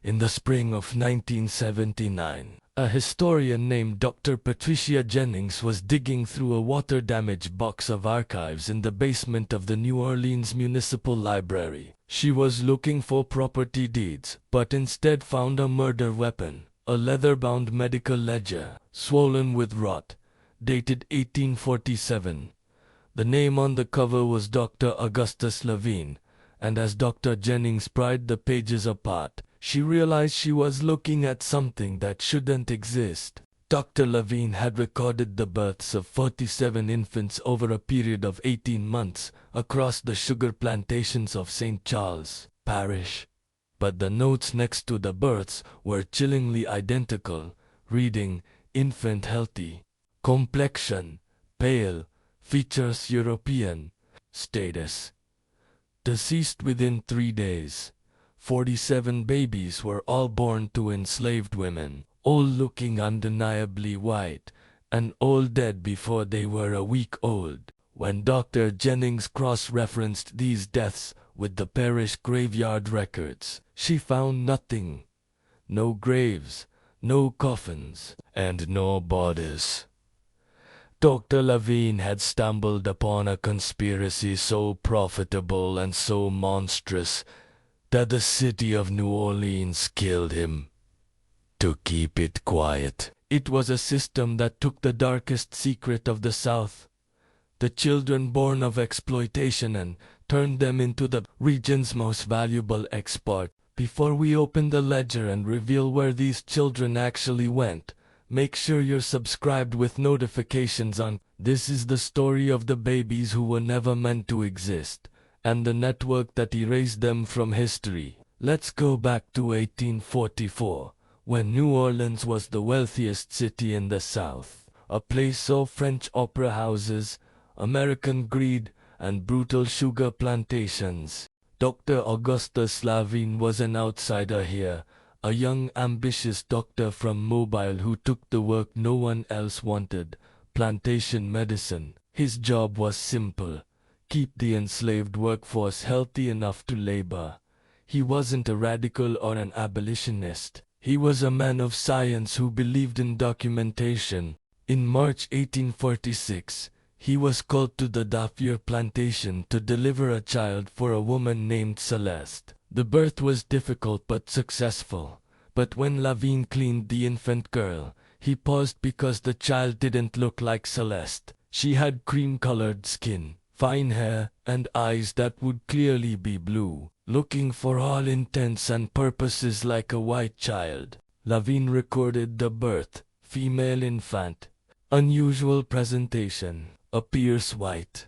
In the spring of 1979, a historian named Dr. Patricia Jennings was digging through a water-damaged box of archives in the basement of the New Orleans Municipal Library. She was looking for property deeds, but instead found a murder weapon, a leather-bound medical ledger, swollen with rot, dated 1847. The name on the cover was Dr. Augustus Lavine, and as Dr. Jennings pried the pages apart, she realized she was looking at something that shouldn't exist. Dr. Lavine had recorded the births of 47 infants over a period of 18 months across the sugar plantations of St. Charles, parish. But the notes next to the births were chillingly identical, reading, "Infant healthy, complexion, pale, features European, status, deceased within 3 days." 47 babies were all born to enslaved women, all looking undeniably white, and all dead before they were a week old. When Dr. Jennings cross-referenced these deaths with the parish graveyard records, she found nothing. No graves, no coffins, and no bodies. Dr. Lavine had stumbled upon a conspiracy so profitable and so monstrous that the city of New Orleans killed him to keep it quiet. It was a system that took the darkest secret of the South, the children born of exploitation, and turned them into the region's most valuable export. Before we open the ledger and reveal where these children actually went, make sure you're subscribed with notifications on. This is the story of the babies who were never meant to exist, and the network that erased them from history. Let's go back to 1844, when New Orleans was the wealthiest city in the South, a place of French opera houses, American greed, and brutal sugar plantations. Dr. Augustus Lavine was an outsider here, a young ambitious doctor from Mobile who took the work no one else wanted, plantation medicine. His job was simple: keep the enslaved workforce healthy enough to labor. He wasn't a radical or an abolitionist. He was a man of science who believed in documentation. In March 1846, he was called to the Dafier plantation to deliver a child for a woman named Celeste. The birth was difficult but successful. But when Lavine cleaned the infant girl, he paused because the child didn't look like Celeste. She had cream-colored skin, fine hair, and eyes that would clearly be blue, looking for all intents and purposes like a white child. Lavine recorded the birth: female infant, unusual presentation, appears white.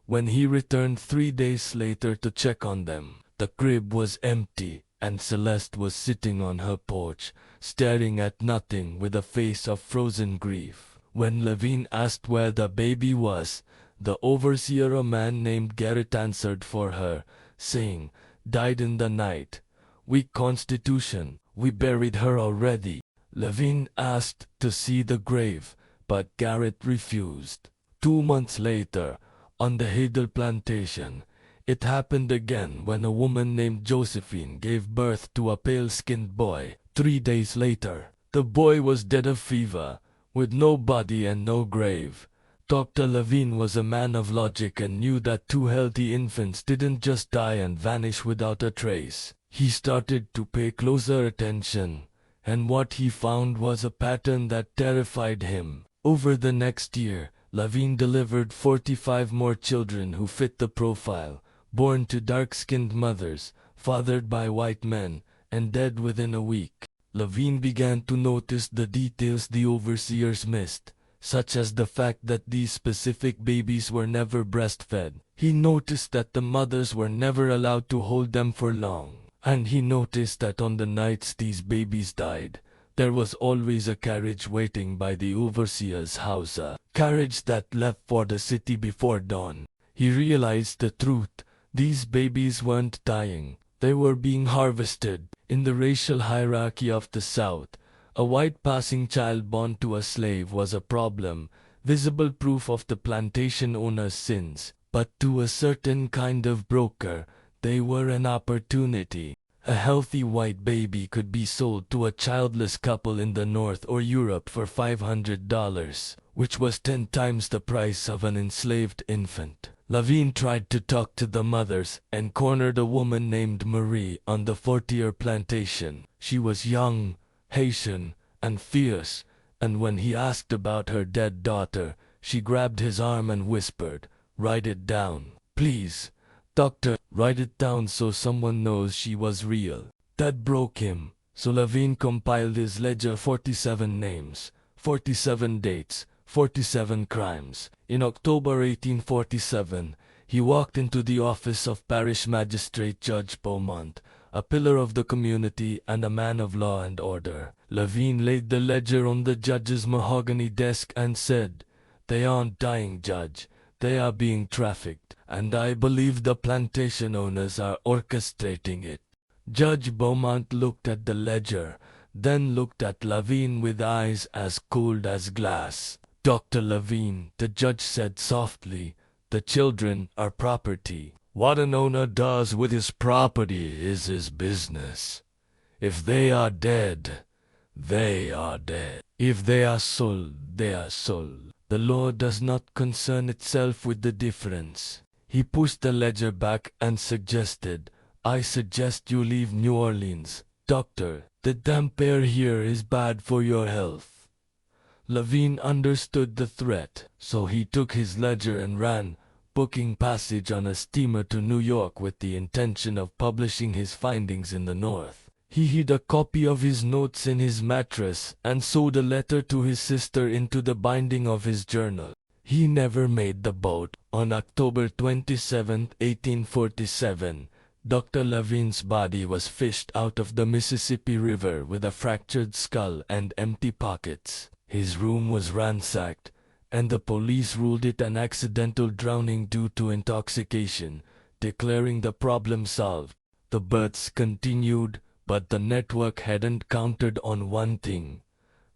When he returned 3 days later to check on them, the crib was empty, and Celeste was sitting on her porch, staring at nothing with a face of frozen grief. When Lavine asked where the baby was, the overseer, a man named Garrett, answered for her, saying, "Died in the night. Weak constitution. We buried her already." Lavine asked to see the grave, but Garrett refused. 2 months later, on the Hadel plantation, it happened again when a woman named Josephine gave birth to a pale-skinned boy. 3 days later, the boy was dead of fever, with no body and no grave. Dr. Lavine was a man of logic and knew that 2 healthy infants didn't just die and vanish without a trace. He started to pay closer attention, and what he found was a pattern that terrified him. Over the next year, Lavine delivered 45 more children who fit the profile, born to dark-skinned mothers, fathered by white men, and dead within a week. Lavine began to notice the details the overseers missed, such as the fact that these specific babies were never breastfed. He noticed that the mothers were never allowed to hold them for long. And he noticed that on the nights these babies died, there was always a carriage waiting by the overseer's house, a carriage that left for the city before dawn. He realized the truth. These babies weren't dying. They were being harvested. In the racial hierarchy of the South, a white passing child born to a slave was a problem, visible proof of the plantation owner's sins. But to a certain kind of broker, they were an opportunity. A healthy white baby could be sold to a childless couple in the North or Europe for $500, which was 10 times the price of an enslaved infant. Lavine tried to talk to the mothers and cornered a woman named Marie on the Fortier plantation. She was young, Haitian, and fierce, and when he asked about her dead daughter, she grabbed his arm and whispered, "Write it down. Please, doctor, write it down so someone knows she was real." That broke him, so Lavine compiled his ledger: 47 names, 47 dates, 47 crimes. In October 1847, he walked into the office of Parish Magistrate Judge Beaumont, a pillar of the community and a man of law and order. Lavine laid the ledger on the judge's mahogany desk and said, "They aren't dying, Judge. They are being trafficked, and I believe the plantation owners are orchestrating it." Judge Beaumont looked at the ledger, then looked at Lavine with eyes as cold as glass. "Dr. Lavine," the judge said softly, "the children are property. What an owner does with his property is his business. If they are dead, they are dead. If they are sold, they are sold. The law does not concern itself with the difference." He pushed the ledger back and suggested, "I suggest you leave New Orleans. Doctor, the damp air here is bad for your health." Lavine understood the threat, so he took his ledger and ran, booking passage on a steamer to New York with the intention of publishing his findings in the North. He hid a copy of his notes in his mattress and sewed a letter to his sister into the binding of his journal. He never made the boat. On October 27, 1847, Dr. Lavine's body was fished out of the Mississippi River with a fractured skull and empty pockets. His room was ransacked, and the police ruled it an accidental drowning due to intoxication, declaring the problem solved. The births continued, but the network hadn't counted on one thing.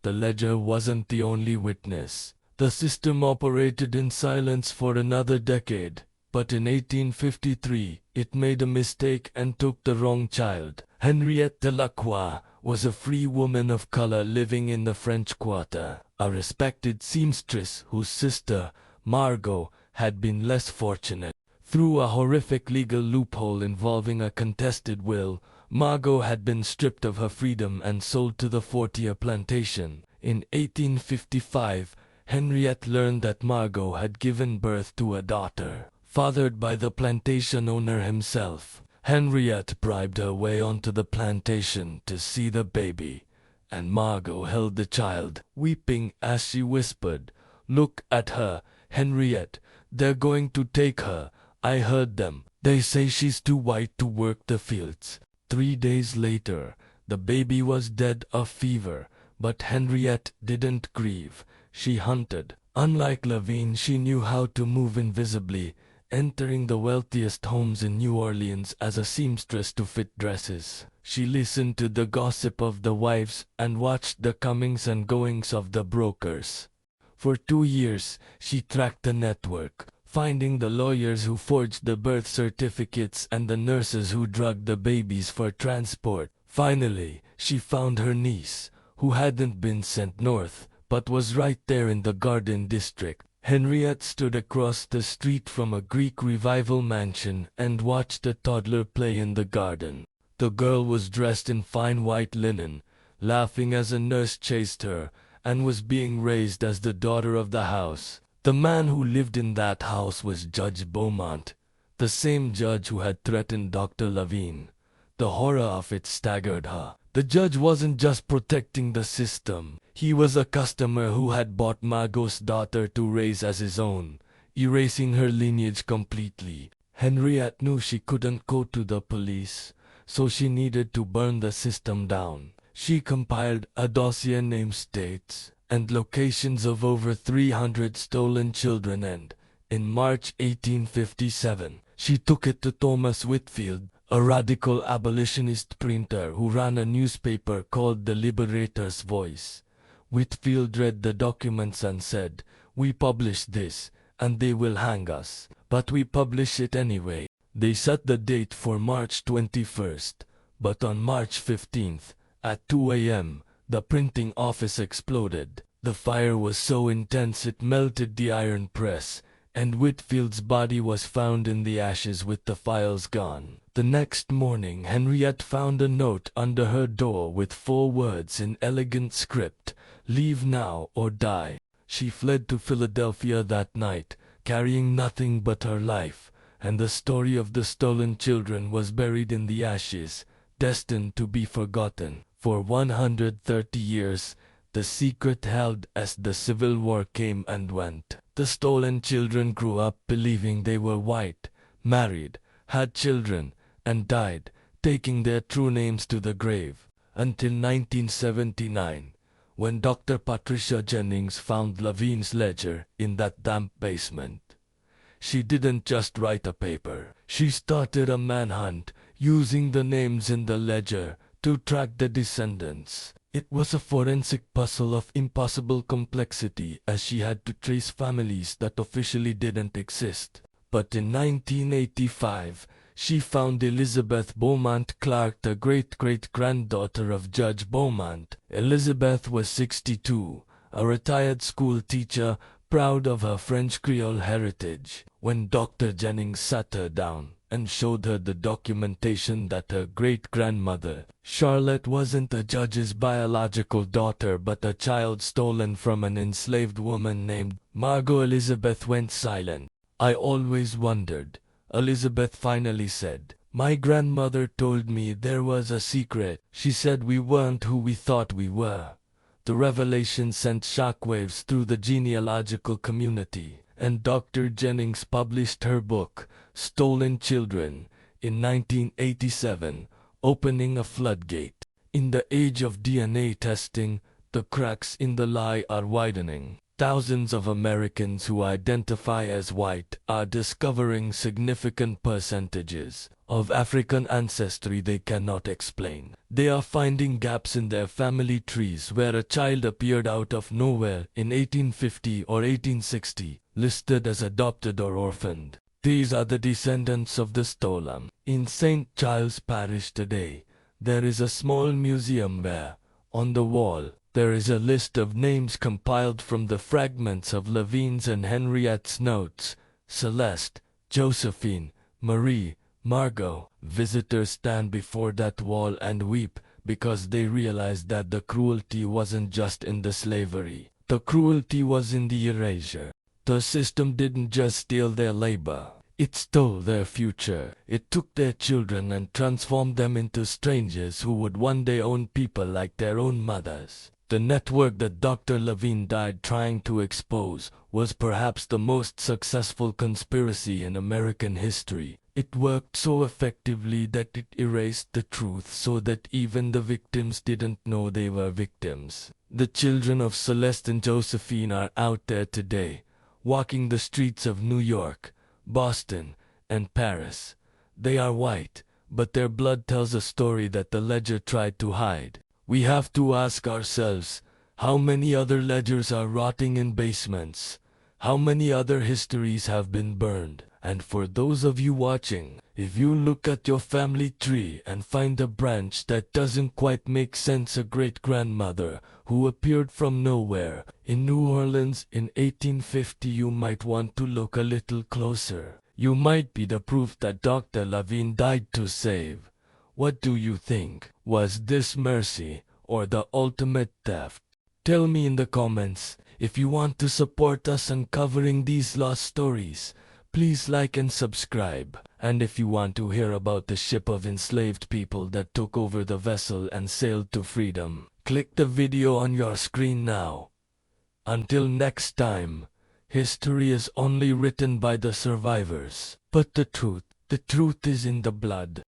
The ledger wasn't the only witness. The system operated in silence for another decade, but in 1853 it made a mistake and took the wrong child. Henriette Delacroix was a free woman of color living in the French Quarter, a respected seamstress whose sister, Margot, had been less fortunate. Through a horrific legal loophole involving a contested will, Margot had been stripped of her freedom and sold to the Fortier plantation. In 1855, Henriette learned that Margot had given birth to a daughter, fathered by the plantation owner himself. Henriette bribed her way onto the plantation to see the baby, and Margot held the child, weeping as she whispered, "Look at her, Henriette. They're going to take her. I heard them. They say she's too white to work the fields." 3 days later, the baby was dead of fever, but Henriette didn't grieve. She hunted. Unlike Lavine, she knew how to move invisibly, entering the wealthiest homes in New Orleans as a seamstress to fit dresses. She listened to the gossip of the wives and watched the comings and goings of the brokers. For 2 years, she tracked the network, finding the lawyers who forged the birth certificates and the nurses who drugged the babies for transport. Finally, she found her niece, who hadn't been sent north, but was right there in the Garden District. Henriette stood across the street from a Greek Revival mansion and watched a toddler play in the garden. The girl was dressed in fine white linen, laughing as a nurse chased her, and was being raised as the daughter of the house. The man who lived in that house was Judge Beaumont, the same judge who had threatened Dr. Lavine. The horror of it staggered her. The judge wasn't just protecting the system. He was a customer who had bought Margot's daughter to raise as his own, erasing her lineage completely. Henriette knew she couldn't go to the police, so she needed to burn the system down. She compiled a dossier named states and locations of over 300 stolen children and, in March 1857, she took it to Thomas Whitfield, a radical abolitionist printer who ran a newspaper called The Liberator's Voice. Whitfield read the documents and said, "We publish this, and they will hang us, but we publish it anyway." They set the date for March 21st, But on March 15th, at 2 a.m., the printing office exploded. The fire was so intense it melted the iron press, and Whitfield's body was found in the ashes with the files gone. The next morning, Henriette found a note under her door with 4 words in elegant script: "Leave now or die." She fled to Philadelphia that night, carrying nothing but her life, and the story of the stolen children was buried in the ashes, destined to be forgotten. For 130 years, the secret held as the Civil War came and went. The stolen children grew up believing they were white, married, had children, and died, taking their true names to the grave, until 1979, when Dr. Patricia Jennings found Lavine's ledger in that damp basement. She didn't just write a paper. She started a manhunt, using the names in the ledger to track the descendants. It was a forensic puzzle of impossible complexity, as she had to trace families that officially didn't exist. But in 1985, she found Elizabeth Beaumont Clark, the great-great-granddaughter of Judge Beaumont. Elizabeth was 62, a retired school teacher, proud of her French Creole heritage. When Dr. Jennings sat her down and showed her the documentation that her great-grandmother, Charlotte, wasn't the judge's biological daughter but a child stolen from an enslaved woman named Margot, Elizabeth went silent. "I always wondered," Elizabeth finally said. "My grandmother told me there was a secret. She said we weren't who we thought we were." The revelation sent shockwaves through the genealogical community, and Dr. Jennings published her book, Stolen Children, in 1987, opening a floodgate. In the age of DNA testing, the cracks in the lie are widening. Thousands of Americans who identify as white are discovering significant percentages of African ancestry they cannot explain. They are finding gaps in their family trees where a child appeared out of nowhere in 1850 or 1860, listed as adopted or orphaned. These are the descendants of the stolen. In St. Giles Parish today, there is a small museum where, on the wall, there is a list of names compiled from the fragments of Lavine's and Henriette's notes: Celeste, Josephine, Marie, Margot. Visitors stand before that wall and weep because they realize that the cruelty wasn't just in the slavery. The cruelty was in the erasure. The system didn't just steal their labor. It stole their future. It took their children and transformed them into strangers who would one day own people like their own mothers. The network that Dr. Lavine died trying to expose was perhaps the most successful conspiracy in American history. It worked so effectively that it erased the truth so that even the victims didn't know they were victims. The children of Celeste and Josephine are out there today, walking the streets of New York, Boston, and Paris. They are white, but their blood tells a story that the ledger tried to hide. We have to ask ourselves, how many other ledgers are rotting in basements? How many other histories have been burned? And for those of you watching, if you look at your family tree and find a branch that doesn't quite make sense, a great-grandmother who appeared from nowhere in New Orleans in 1850, you might want to look a little closer. You might be the proof that Dr. Lavine died to save. What do you think? Was this mercy or the ultimate theft? Tell me in the comments. If you want to support us uncovering these lost stories, please like and subscribe. And if you want to hear about the ship of enslaved people that took over the vessel and sailed to freedom, click the video on your screen now. Until next time, history is only written by the survivors. But the truth is in the blood.